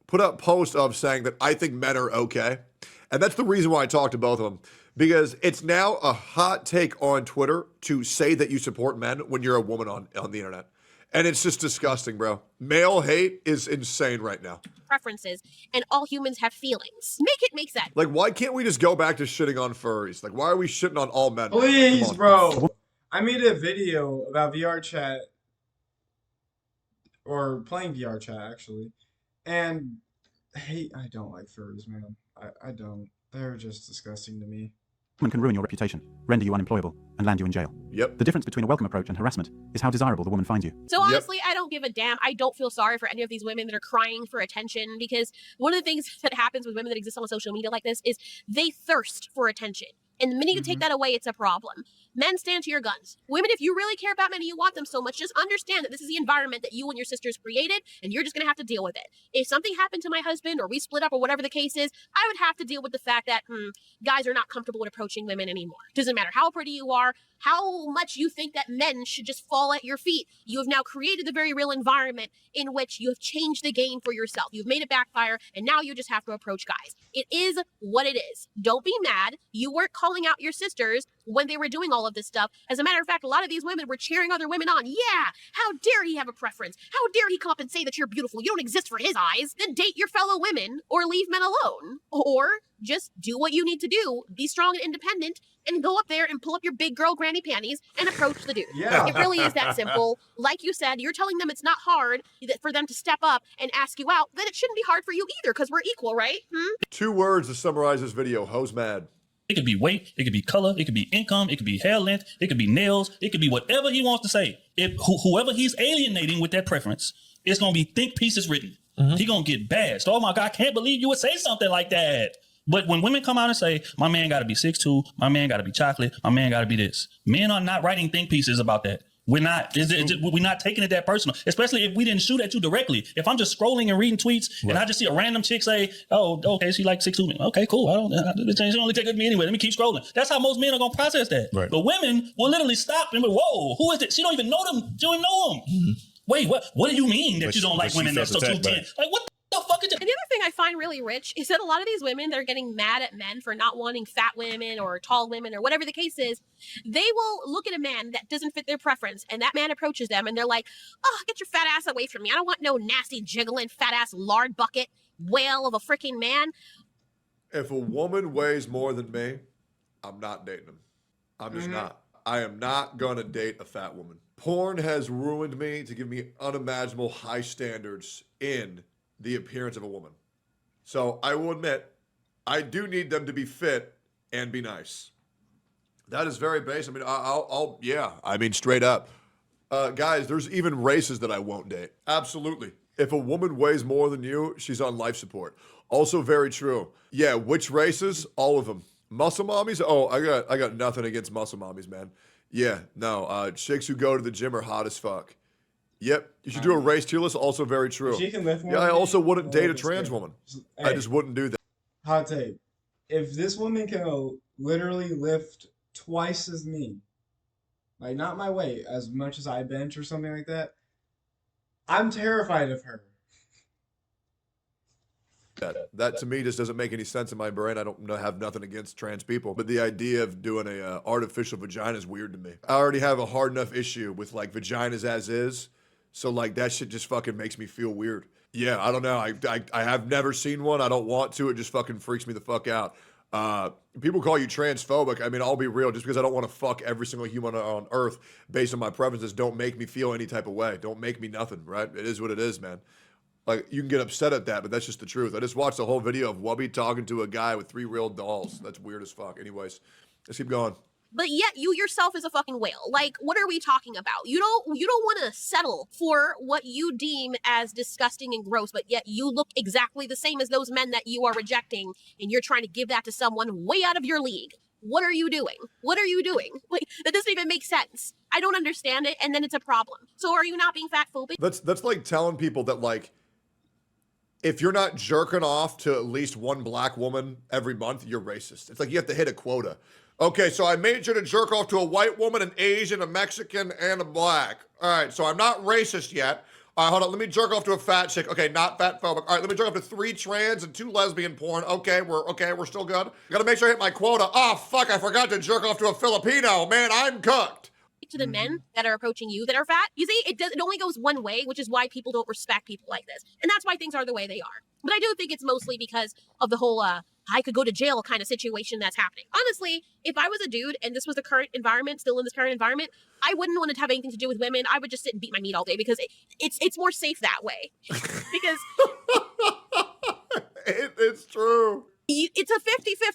put up posts of saying that I think men are okay. And that's the reason why I talked to both of them. Because it's now a hot take on Twitter to say that you support men when you're a woman on the internet. And it's just disgusting, bro. Male hate is insane right now. Preferences, and all humans have feelings. Make it make sense. Like, why can't we just go back to shitting on furries? Like, why are we shitting on all men? Please, Come on. bro. I made a video about VR chat, or playing VR chat actually, and I don't like furries, man. I don't. They're just disgusting to me. Women can ruin your reputation, render you unemployable, and land you in jail. Yep. The difference between a welcome approach and harassment is how desirable the woman finds you. So honestly, I don't give a damn. I don't feel sorry for any of these women that are crying for attention, because one of the things that happens with women that exist on social media like this is they thirst for attention. And the minute you take that away, it's a problem. Men, stand to your guns. Women, if you really care about men and you want them so much, just understand that this is the environment that you and your sisters created, and you're just going to have to deal with it. If something happened to my husband, or we split up, or whatever the case is, I would have to deal with the fact that guys are not comfortable with approaching women anymore. Doesn't matter how pretty you are, how much you think that men should just fall at your feet. You have now created the very real environment in which you have changed the game for yourself. You've made it backfire, and now you just have to approach guys. It is what it is. Don't be mad. You weren't calling out your sisters when they were doing all of this stuff. As a matter of fact, a lot of these women were cheering other women on. Yeah, how dare he have a preference? How dare he come up and say that you're beautiful? You don't exist for his eyes. Then date your fellow women, or leave men alone. Or just do what you need to do. Be strong and independent, and go up there and pull up your big girl granny panties and approach the dude. Yeah. It really is that simple. Like you said, you're telling them it's not hard for them to step up and ask you out. Then it shouldn't be hard for you either, because we're equal, right? 2 words to summarize this video. Hoes mad. It could be weight, it could be color, it could be income, it could be hair length, it could be nails, it could be whatever he wants to say. If whoever he's alienating with that preference, it's gonna be think pieces written. He gonna get bashed. Oh my God, I can't believe you would say something like that. But when women come out and say, my man gotta be 6'2", my man gotta be chocolate, my man gotta be this. Men are not writing think pieces about that. We're not. We're not taking it that personal, especially if we didn't shoot at you directly. If I'm just scrolling and reading tweets and I just see a random chick say, "Oh, okay, she like 6'2". Okay, cool. She only take it to me anyway. Let me keep scrolling. That's how most men are gonna process that. Right. But women will literally stop and be, "Whoa, who is it? She don't even know them. She don't even know them. Wait, what do you mean that you don't like women that's so 210? Like what the fuck is it?" And the other thing I find really rich is that a lot of these women that are getting mad at men for not wanting fat women or tall women or whatever the case is, they will look at a man that doesn't fit their preference, and that man approaches them and they're like, "Oh, get your fat ass away from me. I don't want no nasty, jiggling, fat ass lard bucket whale of a freaking man." If a woman weighs more than me, I'm not dating him. I'm just not. I am not going to date a fat woman. Porn has ruined me to give me unimaginable high standards in the appearance of a woman. So I will admit, I do need them to be fit and be nice. That is very basic. I mean, I mean, straight up. Guys, there's even races that I won't date. Absolutely. If a woman weighs more than you, she's on life support. Also very true. Yeah, which races? All of them. Muscle mommies? Oh, I got nothing against muscle mommies, man. Yeah, no. Chicks who go to the gym are hot as fuck. Yep. You should do a race tier list. Also very true. She can lift more Yeah, I than me. also wouldn't date a That's trans good. woman. Hey. I just wouldn't do that. Hot take. If this woman can literally lift twice as me. Like, not my weight, as much as I bench or something like that. I'm terrified of her. That to me just doesn't make any sense in my brain. I don't have nothing against trans people, but the idea of doing a artificial vagina is weird to me. I already have a hard enough issue with like vaginas as is, so like that shit just fucking makes me feel weird. Yeah, I don't know. I have never seen one. I don't want to. It just fucking freaks me the fuck out. People call you transphobic. I mean, I'll be real. Just because I don't want to fuck every single human on Earth based on my preferences, don't make me feel any type of way. Don't make me nothing. Right? It is what it is, man. Like, you can get upset at that, but that's just the truth. I just watched the whole video of Wubby talking to a guy with 3 real dolls. That's weird as fuck. Anyways, let's keep going. But yet you yourself is a fucking whale. Like, what are we talking about? You don't want to settle for what you deem as disgusting and gross, but yet you look exactly the same as those men that you are rejecting, and you're trying to give that to someone way out of your league. What are you doing? What are you doing? Like, that doesn't even make sense. I don't understand it, and then it's a problem. So are you not being fat phobic? That's like telling people that, like, if you're not jerking off to at least one black woman every month, you're racist. It's like you have to hit a quota. Okay, so I made sure to jerk off to a white woman, an Asian, a Mexican, and a black. All right, so I'm not racist yet. All right, hold on. Let me jerk off to a fat chick. Okay, not fat phobic. All right, let me jerk off to 3 trans and 2 lesbian porn. Okay, we're still good. Gotta make sure I hit my quota. Oh, fuck, I forgot to jerk off to a Filipino. Man, I'm cooked. To the men that are approaching you that are fat. You see, it only goes one way, which is why people don't respect people like this. And that's why things are the way they are. But I do think it's mostly because of the whole I could go to jail kind of situation that's happening. Honestly, if I was a dude and this was the current environment, still in this current environment, I wouldn't want to have anything to do with women. I would just sit and beat my meat all day because it's more safe that way. Because it's true. It's a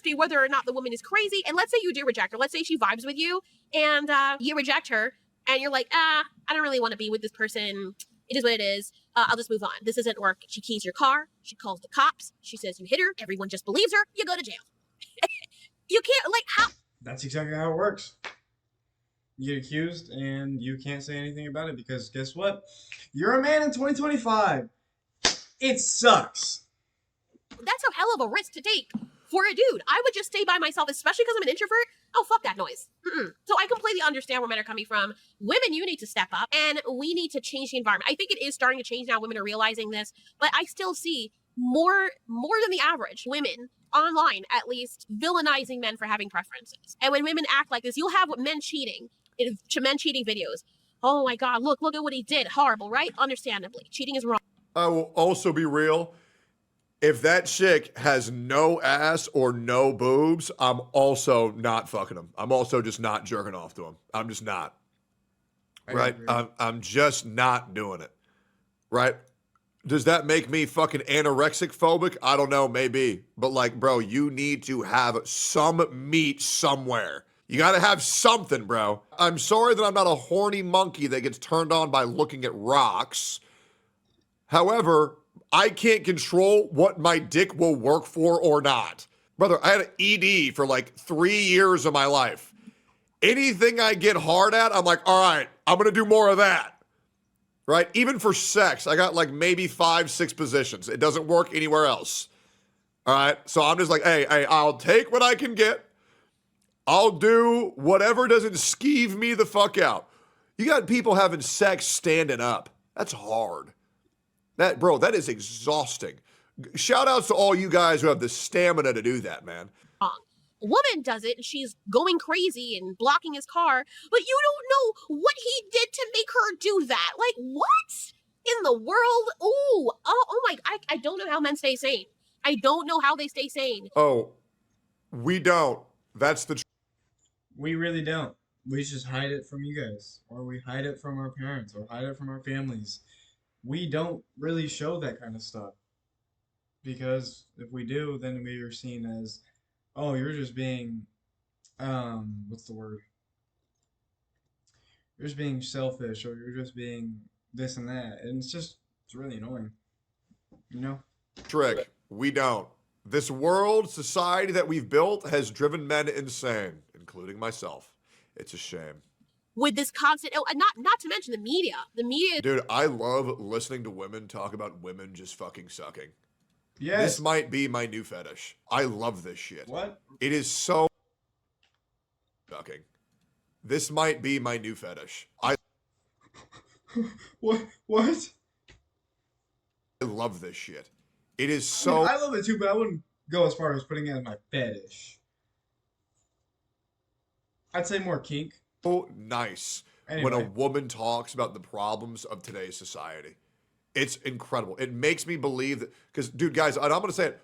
50-50 whether or not the woman is crazy. And let's say you do reject her. Let's say she vibes with you and you reject her and you're like, I don't really want to be with this person. It is what it is. I'll just move on. This isn't work. She keys your car. She calls the cops. She says you hit her. Everyone just believes her. You go to jail. You can't, like, how? That's exactly how it works. You get accused and you can't say anything about it because guess what? You're a man in 2025. It sucks. That's a hell of a risk to take for a dude. I would just stay by myself, especially because I'm an introvert. Oh, fuck that noise. So I completely understand where men are coming from. Women, you need to step up, and we need to change the environment. I think it is starting to change now. Women are realizing this, but I still see more than the average women online, at least, villainizing men for having preferences. And when women act like this, you'll have men cheating videos. Oh my God, look at what he did. Horrible, right? Understandably. Cheating is wrong. I will also be real. If that chick has no ass or no boobs, I'm also not fucking him. I'm also just not jerking off to him. I'm just not. Right? I'm just not doing it. Right? Does that make me fucking anorexic phobic? I don't know, maybe. But like, bro, you need to have some meat somewhere. You gotta have something, bro. I'm sorry that I'm not a horny monkey that gets turned on by looking at rocks. However, I can't control what my dick will work for or not. Brother, I had an ED for like 3 years of my life. Anything I get hard at, I'm like, all right, I'm gonna do more of that. Right? Even for sex, I got like maybe 5-6 positions. It doesn't work anywhere else. All right? So I'm just like, hey, I'll take what I can get. I'll do whatever doesn't skeeve me the fuck out. You got people having sex standing up. That's hard. That is exhausting. Shout outs to all you guys who have the stamina to do that, man. A woman does it and she's going crazy and blocking his car, but you don't know what he did to make her do that. Like, what in the world? Ooh, oh my, I don't know how men stay sane. I don't know how they stay sane. Oh, we don't. That's the truth. We really don't. We just hide it from you guys, or we hide it from our parents, or hide it from our families. We don't really show that kind of stuff. Because if we do, then we are seen as, oh, you're just being, what's the word? You're just being selfish, or you're just being this and that. And it's really annoying. You know? Trick. We don't. This world, society that we've built has driven men insane, including myself. It's a shame. With this constant, not to mention the media. The media. Dude, I love listening to women talk about women just fucking sucking. Yes. This might be my new fetish. I love this shit. What? It is so ducking. This might be my new fetish. I What? love this shit. It is I mean, so. I love it too, but I wouldn't go as far as putting it as my fetish. I'd say more kink. So nice when a Anyway. woman talks about the problems of today's society. It's incredible. It makes me believe that, because, dude, guys, and I'm going to say it,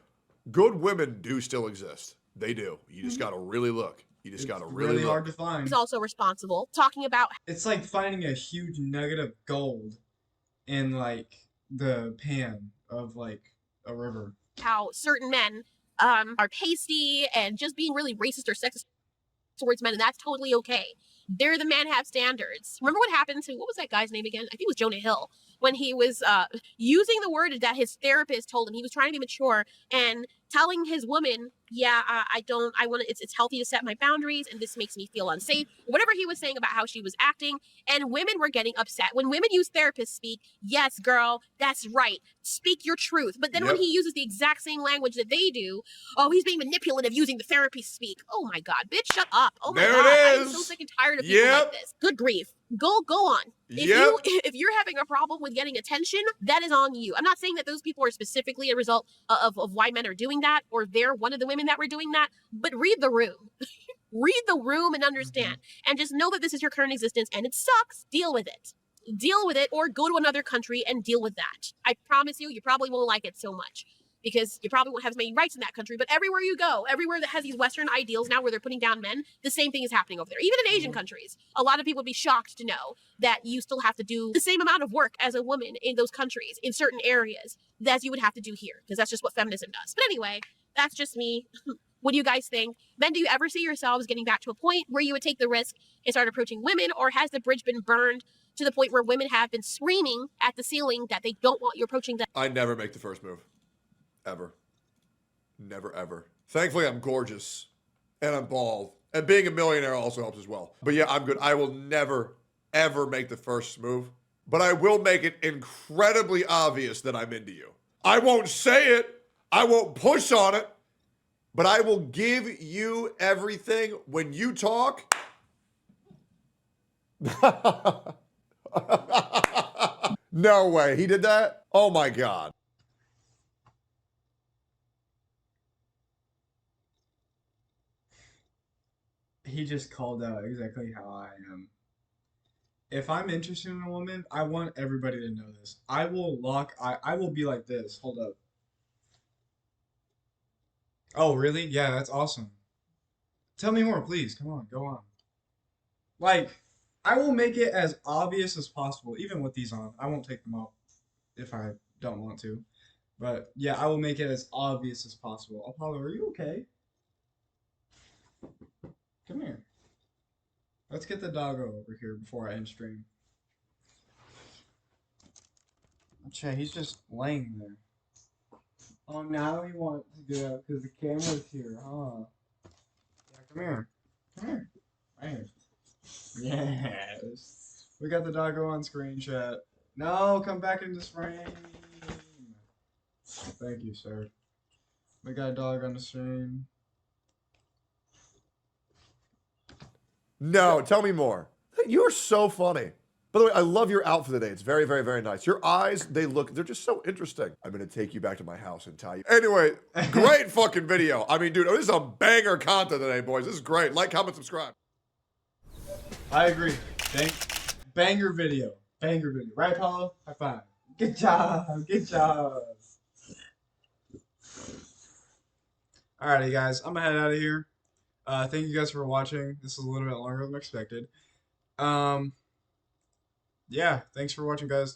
good women do still exist. They do. You just got to really look. You just got to really look. hard to find. Is also responsible. Talking about It's like finding a huge nugget of gold in like the pan of like a river. how certain men are pasty and just being really racist or sexist towards men, and that's totally okay. They're the men have standards. Remember what happened to, what was that guy's name again? I think it was Jonah Hill, when he was using the word that his therapist told him. He was trying to be mature and telling his woman, yeah, I want to, it's healthy to set my boundaries, and this makes me feel unsafe. Whatever he was saying about how she was acting, and women were getting upset. When women use therapists speak, yes, girl, that's right. Speak your truth. But then when Yep. he uses the exact same language that they do, oh, he's being manipulative using the therapy speak. Oh my God, bitch, shut up. Oh my There God, it I'm so is. sick and tired of people Yep. like this. Good grief. Go on. Yep. If you're having a problem with getting attention, that is on you. I'm not saying that those people are specifically a result of why men are doing that, or they're one of the women that were doing that, but read the room. Read the room and understand. And just know that this is your current existence and it sucks. Deal with it. Deal with it, or go to another country and deal with that. I promise you probably won't like it so much, because you probably won't have as many rights in that country. But everywhere you go, everywhere that has these Western ideals now where they're putting down men, the same thing is happening over there. Even in Asian countries, a lot of people would be shocked to know that you still have to do the same amount of work as a woman in those countries, in certain areas, as you would have to do here, because that's just what feminism does. But anyway, that's just me. What do you guys think? Men, do you ever see yourselves getting back to a point where you would take the risk and start approaching women, or has the bridge been burned to the point where women have been screaming at the ceiling that they don't want you approaching them? I never make the first move. Ever. Never, ever. Thankfully, I'm gorgeous. And I'm bald. And being a millionaire also helps as well. But yeah, I'm good. I will never, ever make the first move. But I will make it incredibly obvious that I'm into you. I won't say it. I won't push on it. But I will give you everything when you talk. No way. He did that? Oh my God. He just called out exactly how I am. If I'm interested in a woman, I want everybody to know this. I will be like this. Hold up. Oh, really? Yeah, that's awesome. Tell me more, please. Come on, go on. Like, I will make it as obvious as possible, even with these on. I won't take them off if I don't want to. But yeah, I will make it as obvious as possible. Apollo, are you okay? Come here. Let's get the doggo over here before I end stream. Okay, he's just laying there. Oh, now he wants to get up because the camera's here, huh? Yeah, come here. Come here. Right here. Yes. We got the doggo on screen, chat. No, come back into frame. Thank you, sir. We got a dog on the stream. No, tell me more. You're so funny. By the way, I love your outfit today. It's very, very, very nice. Your eyes, they're just so interesting. I'm going to take you back to my house and tie you. Anyway, great fucking video. I mean, dude, this is a banger content today, boys. This is great. Like, comment, subscribe. I agree. Banger video. Banger video. Right, Paulo? High five. Good job. Good job. Alrighty, guys. I'm going to head out of here. Thank you guys for watching. This is a little bit longer than expected. Yeah, thanks for watching, guys.